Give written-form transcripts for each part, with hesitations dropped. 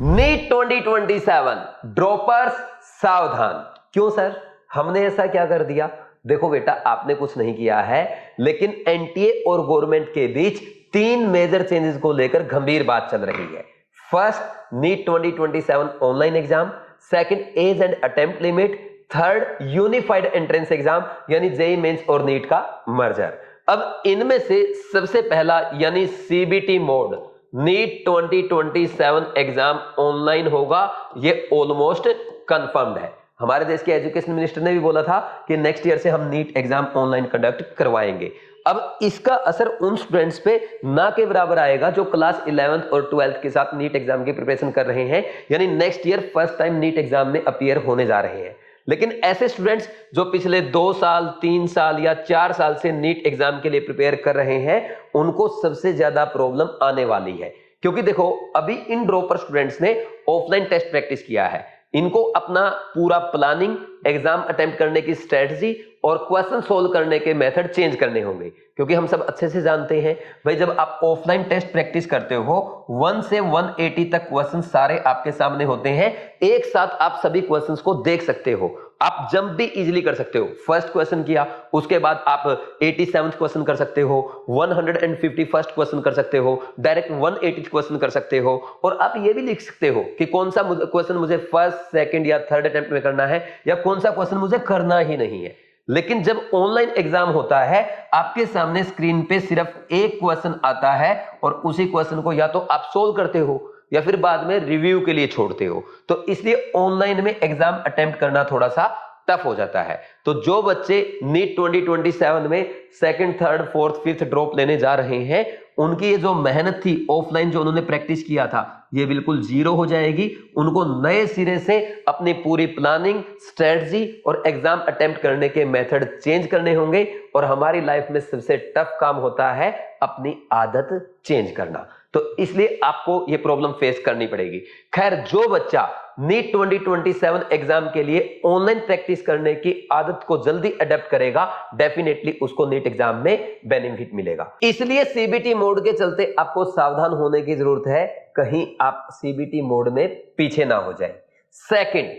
NEET 2027 droppers सावधान। क्यों sir, हमने ऐसा क्या कर दिया? देखो बेटा, आपने कुछ नहीं किया है, लेकिन एनटीए और गवर्नमेंट के बीच तीन मेजर चेंजेस को लेकर गंभीर बात चल रही है। First, NEET 2027 online exam, second age and attempt limit, third unified entrance exam यानी जेईई मेंस और नीट का मर्जर। अब इनमें से सबसे पहला यानी CBT mode NEET 2027 exam online होगा, ये ऑलमोस्ट कंफर्म्ड है। हमारे देश के एजुकेशन मिनिस्टर ने भी बोला था कि नेक्स्ट ईयर से हम नीट एग्जाम ऑनलाइन कंडक्ट करवाएंगे। अब इसका असर उन स्टूडेंट्स पे ना के बराबर आएगा जो क्लास 11th और 12th के साथ नीट एग्जाम की प्रिपरेशन कर रहे हैं, यानी next year first time NEET exam में अपीयर होने जा रहे हैं। लेकिन ऐसे स्टूडेंट्स जो पिछले 2 साल 3 साल या 4 साल से नीट एग्जाम के लिए प्रिपेयर कर रहे हैं, उनको सबसे ज्यादा प्रॉब्लम आने वाली है। क्योंकि देखो, अभी इन ड्रॉपर स्टूडेंट्स ने ऑफलाइन टेस्ट प्रैक्टिस किया है, इनको अपना पूरा प्लानिंग, एग्जाम अटेम्प्ट करने की स्ट्रेटजी और क्वेश्चन सोल्व करने के मेथड चेंज करने होंगे। क्योंकि हम सब अच्छे से जानते हैं भाई, जब आप ऑफलाइन टेस्ट प्रैक्टिस करते हो 1 से 180 तक क्वेश्चन सारे आपके सामने होते हैं, एक साथ आप सभी क्वेश्चंस को देख सकते हो, आप जंप भी इजीली कर सकते हो। फर्स्ट क्वेश्चन किया, उसके बाद आप 87th क्वेश्चन कर सकते हो, 151st क्वेश्चन कर सकते हो, डायरेक्ट 180th क्वेश्चन कर सकते हो, और आप ये भी लिख सकते हो कि कौन सा क्वेश्चन मुझे फर्स्ट, सेकंड या थर्ड अटेम्प्ट में करना है या कौन सा क्वेश्चन मुझे करना ही नहीं है। लेकिन जब ऑनलाइन एग्जाम होता है, आपके सामने स्क्रीन पे सिर्फ एक क्वेश्चन आता है और उसी क्वेश्चन को या तो आप सोल्व करते हो या फिर बाद में रिव्यू के लिए छोड़ते हो। तो इसलिए ऑनलाइन में एग्जाम अटेम्प्ट करना थोड़ा सा टफ हो जाता है। तो जो बच्चे नीट 2027 में second, third, fourth, fifth drop लेने जा रहे हैं, उनकी ये जो मेहनत थी ऑफलाइन, जो उन्होंने प्रैक्टिस किया था, ये बिल्कुल जीरो हो जाएगी। उनको नए सिरे से अपनी पूरी प्लानिंग, स्ट्रेटजी और एग्जाम अटेम्प्ट करने के मेथड चेंज करने होंगे। और हमारी लाइफ में सबसे टफ काम होता है अपनी आदत चेंज करना, तो इसलिए आपको ये प्रॉब्लम फेस करनी पड़ेगी। खैर, जो बच्चा नीट 2027 एग्जाम के लिए ऑनलाइन प्रैक्टिस करने की आदत को जल्दी अडेप्ट करेगा, डेफिनेटली उसको नीट एग्जाम में बेनिफिट मिलेगा। इसलिए सीबीटी मोड के चलते आपको सावधान होने की जरूरत है, कहीं आप सीबीटी मोड में पीछे ना हो जाए। Second,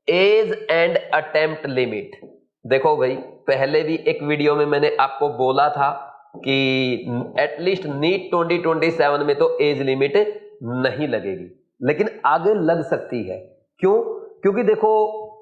age and attempt limit. देखो भाई, पहले भी एक वीडियो में मैंने आपको बोला था कि एटलीस्ट नीट 2027 में तो एज लिमिट नहीं लगेगी, लेकिन आगे लग सकती है। क्यों? क्योंकि देखो,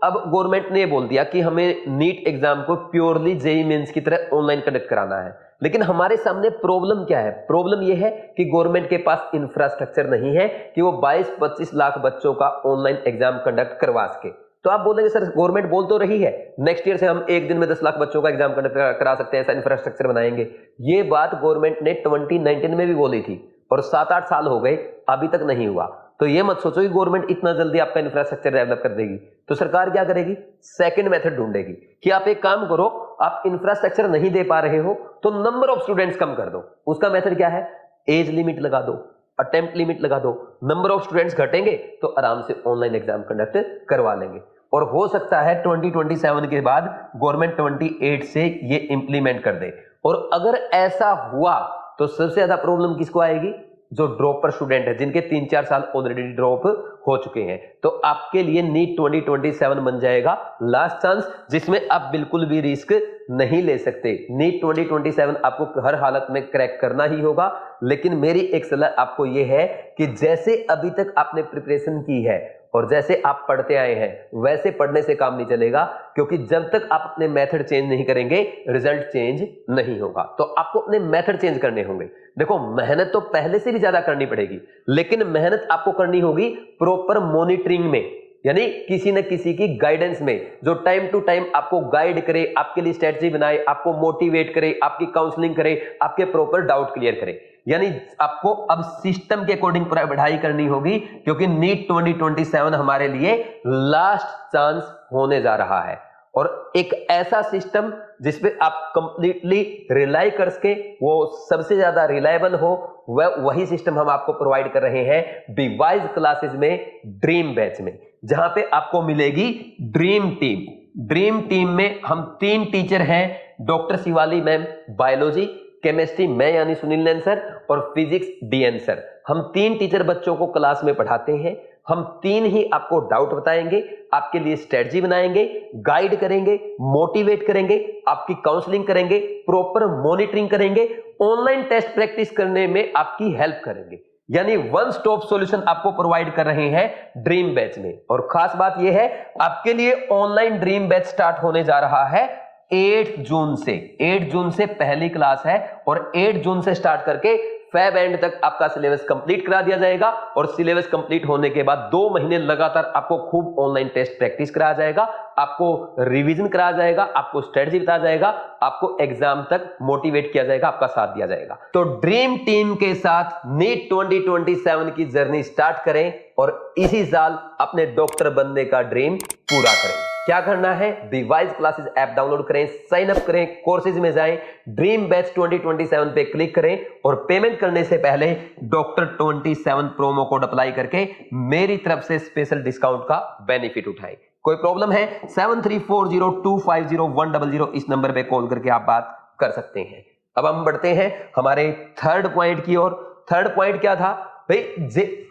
अब गवर्नमेंट ने बोल दिया कि हमें नीट एग्जाम को प्योरली जेईई मेंस की तरह ऑनलाइन कंडक्ट कराना है। लेकिन हमारे सामने प्रॉब्लम क्या है? प्रॉब्लम यह है कि गवर्नमेंट के पास इंफ्रास्ट्रक्चर नहीं है कि वो 22-25 लाख बच्चों का ऑनलाइन एग्जाम कंडक्ट करवा सके। तो आप बोलेंगे सर, गवर्नमेंट बोल तो रही है नेक्स्ट ईयर से हम एक दिन में 10 लाख बच्चों का एग्जाम कंडक्ट करा सकते हैं, ऐसा इंफ्रास्ट्रक्चर बनाएंगे। ये बात गवर्नमेंट ने 2019 में भी बोली थी और 7-8 साल हो गए, अभी तक नहीं हुआ। तो ये मत सोचो कि गवर्नमेंट इतना जल्दी आपका इंफ्रास्ट्रक्चर डेवलप कर देगी। तो सरकार क्या करेगी? सेकंड मेथड ढूंढेगी कि आप एक काम करो, आप इंफ्रास्ट्रक्चर नहीं दे पा रहे हो तो नंबर ऑफ स्टूडेंट्स कम कर दो। उसका मेथड क्या है? एज लिमिट लगा दो, अटेम्प्ट लिमिट लगा दो, नंबर ऑफ स्टूडेंट्स घटेंगे तो आराम से ऑनलाइन एग्जाम कंडक्ट करवा लेंगे। और हो सकता है 2027 के बाद गवर्नमेंट 28 से ये इंप्लीमेंट कर दे। और अगर ऐसा हुआ तो सबसे ज्यादा प्रॉब्लम किसको आएगी? जो ड्रॉपर स्टूडेंट है, जिनके 3-4 साल ऑलरेडी ड्रॉप हो चुके हैं। तो आपके लिए नीट 2027 बन जाएगा लास्ट चांस, जिसमें आप बिल्कुल भी रिस्क नहीं ले सकते। नीट 2027 आपको हर हालत में क्रैक करना ही होगा। लेकिन मेरी एक सलाह आपको यह है कि जैसे अभी तक आपने प्रिपरेशन की है और जैसे आप पढ़ते आए हैं, वैसे पढ़ने से काम नहीं चलेगा। क्योंकि जब तक आप अपने मेथड चेंज नहीं करेंगे, रिजल्ट चेंज नहीं होगा। तो आपको अपने मेथड चेंज करने होंगे। देखो, मेहनत तो पहले से भी ज्यादा करनी पड़ेगी, लेकिन मेहनत आपको करनी होगी प्रॉपर मॉनिटरिंग में, यानी किसी न किसी की गाइडेंस में, जो टाइम टू टाइम आपको गाइड करे, आपके लिए स्ट्रेटजी बनाए, आपको मोटिवेट करे, आपकी काउंसलिंग करे, आपके प्रॉपर डाउट क्लियर करे। यानी आपको अब सिस्टम के अकॉर्डिंग पढ़ाई करनी होगी, क्योंकि नीट 2027 हमारे लिए लास्ट चांस होने जा रहा है। और एक ऐसा सिस्टम जिसपे आप कंप्लीटली रिलाई कर सके, वो सबसे ज्यादा रिलायबल हो, वही सिस्टम हम आपको प्रोवाइड कर रहे हैं बीवाइज क्लासेस में, ड्रीम बैच में, जहां पे आपको मिलेगी ड्रीम टीम। ड्रीम टीम में हम 3 टीचर हैं, doctor Shivali ma'am biology, chemistry मैं यानी सुनील नैन सर, और फिजिक्स डीएन सर। हम 3 टीचर बच्चों को क्लास में पढ़ाते हैं। हम 3 ही आपको डाउट बताएंगे, आपके लिए स्ट्रेटजी बनाएंगे, गाइड करेंगे, मोटिवेट करेंगे, आपकी काउंसलिंग करेंगे, प्रॉपर मॉनिटरिंग करेंगे, ऑनलाइन टेस्ट प्रैक्टिस करने में आपकी हेल्प करेंगे। यानी वन स्टॉप सॉल्यूशन आपको प्रोवाइड कर रहे हैं ड्रीम बैच में। और खास बात यह है, आपके लिए ऑनलाइन ड्रीम बैच स्टार्ट होने जा रहा है 8 जून से। 8 जून से पहली क्लास है और 8 जून से स्टार्ट करके फेब एंड तक आपका सिलेबस कंप्लीट करा दिया जाएगा। और सिलेबस कंप्लीट होने के बाद 2 महीने लगातार आपको खूब ऑनलाइन टेस्ट प्रैक्टिस कराया जाएगा, आपको रिवीजन कराया जाएगा, आपको स्ट्रेटजी बताया जाएगा, आपको एग्जाम तक मोटिवेट किया जाएगा, आपका साथ दिया जाएगा। तो ड्रीम टीम के साथ नीट 2027 की जर्नी स्टार्ट करें और इसी साल अपने डॉक्टर बनने का ड्रीम पूरा करें। क्या करना है? डिवाइस क्लासेस ऐप डाउनलोड करें, साइन अप करें, कोर्सेज में जाएं, ड्रीम बैच 2027 पे क्लिक करें और पेमेंट करने से पहले डॉक्टर 27 प्रोमो कोड अप्लाई करके मेरी तरफ से स्पेशल डिस्काउंट का बेनिफिट उठाएं। कोई प्रॉब्लम है 7340250100 इस नंबर पे कॉल करके आप बात कर सकते हैं। अब हम बढ़ते हैं हमारे थर्ड पॉइंट की ओर। थर्ड पॉइंट क्या था भाई?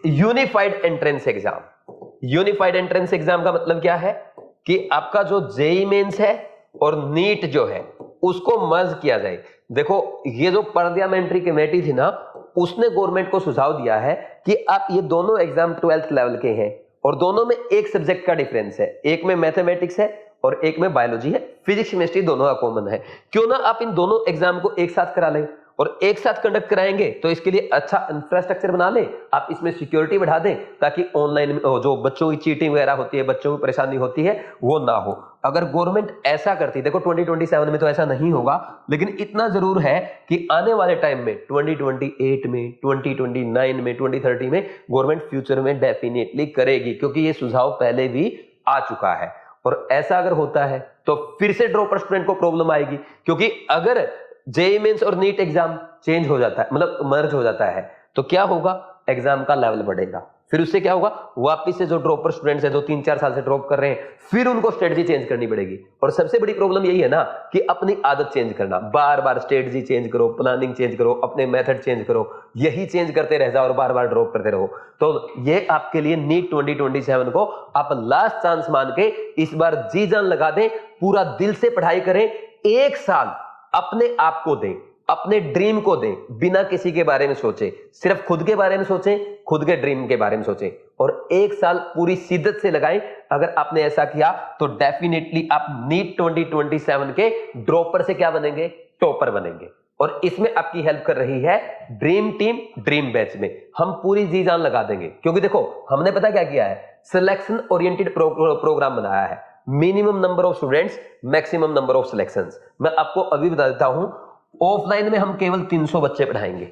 Unified entrance exam. Unified entrance exam का मतलब क्या है कि आपका जो जेईई मेंस है और नीट जो है उसको मर्ज किया जाए। देखो, ये जो पार्लियामेंट्री कमेटी थी ना, उसने गवर्नमेंट को सुझाव दिया है कि आप ये दोनों एग्जाम 12th लेवल के हैं और दोनों में एक सब्जेक्ट का डिफरेंस है, एक में मैथमेटिक्स है और एक में बायोलॉजी है, फिजिक्स केमिस्ट्री दोनों का कॉमन है। क्यों ना आप इन दोनों एग्जाम को एक साथ करा लें और एक साथ कंडक्ट कराएंगे तो इसके लिए अच्छा इंफ्रास्ट्रक्चर बना लें, आप इसमें सिक्योरिटी बढ़ा दें ताकि ऑनलाइन जो बच्चों की चीटिंग वगैरह होती है, बच्चों की परेशानी होती है, वो ना हो। अगर गवर्नमेंट ऐसा करती, देखो 2027 में तो ऐसा नहीं होगा, लेकिन इतना जरूर है कि आने वाले टाइम में 2028 में, 2029 में, 2030 में गवर्नमेंट फ्यूचर में डेफिनेटली करेगी, क्योंकि ये सुझाव पहले भी आ चुका है। और ऐसा अगर होता है तो फिर से ड्रॉपर स्टूडेंट को प्रॉब्लम आएगी, क्योंकि अगर जेईई मेंस और नीट एग्जाम चेंज हो जाता है, मतलब मर्ज हो जाता है, तो क्या होगा? एग्जाम का लेवल बढ़ेगा। फिर उससे क्या होगा? वापिस से जो ड्रॉपर स्टूडेंट्स हैं, जो 3-4 साल से ड्रॉप कर रहे हैं, फिर उनको स्ट्रेटजी चेंज करनी पड़ेगी। और सबसे बड़ी प्रॉब्लम यही है ना कि अपनी आदत चेंज करना, बार बार स्ट्रेटजी चेंज करो, प्लानिंग चेंज करो, अपने मेथड चेंज करो, यही चेंज करते रह जाओ और बार बार ड्रॉप करते रहो। तो ये आपके लिए नीट 2027 को आप लास्ट चांस मान के इस बार जी जान लगा दें, पूरा दिल से पढ़ाई करें, 1 साल अपने आप को दें, अपने ड्रीम को दें, बिना किसी के बारे में सोचे, सिर्फ खुद के बारे में सोचें, खुद के ड्रीम के बारे में सोचें और 1 साल पूरी शिद्दत से लगाएं। अगर आपने ऐसा किया तो डेफिनेटली आप नीट 2027 के ड्रॉपर से क्या बनेंगे? टॉपर बनेंगे। और इसमें आपकी हेल्प कर रही है ड्रीम टीम ड्रीम बैच में। हम पूरी जी जान लगा देंगे, क्योंकि देखो हमने पता क्या किया है, सिलेक्शन ओरिएंटेड प्रोग्राम बनाया है। Minimum number of students, maximum number of selections. मैं आपको अभी बता देता हूं, ऑफलाइन में हम केवल 300 बच्चे पढ़ाएंगे,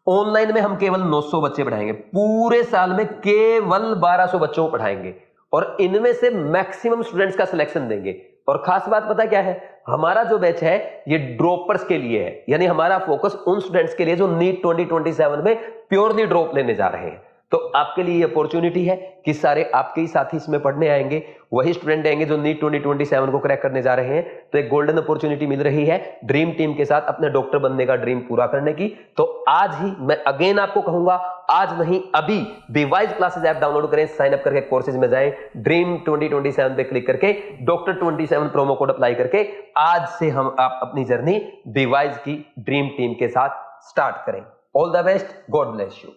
ऑनलाइन में हम केवल 900 बच्चे पढ़ाएंगे, पूरे साल में केवल 1200 बच्चों को पढ़ाएंगे और इनमें से मैक्सिमम स्टूडेंट्स का सिलेक्शन देंगे। और खास बात पता क्या है, हमारा जो बैच है ये ड्रॉपर्स के लिए है, यानी हमारा फोकस उन स्टूडेंट्स के लिए जो नीट 2027 में प्योरली ड्रॉप लेने जा रहे हैं। तो आपके लिए अपॉर्चुनिटी है कि सारे आपके ही साथी इसमें पढ़ने आएंगे, वही स्टूडेंट आएंगे जो नीट 2027 को क्रैक करने जा रहे हैं। तो एक गोल्डन अपॉर्चुनिटी मिल रही है ड्रीम टीम के साथ अपने डॉक्टर बनने का ड्रीम पूरा करने की। तो आज ही मैं अगेन आपको कहूंगा, आज नहीं अभी डिवाइस क्लासेस ऐप डाउनलोड करें, साइन अप करके कोर्सेज में जाएं, ड्रीम 2027 पे क्लिक करके डॉक्टर 27 प्रोमो कोड अप्लाई करके आज से हम आप अपनी जर्नी डिवाइस की ड्रीम टीम के साथ स्टार्ट करें। All the best, God bless you.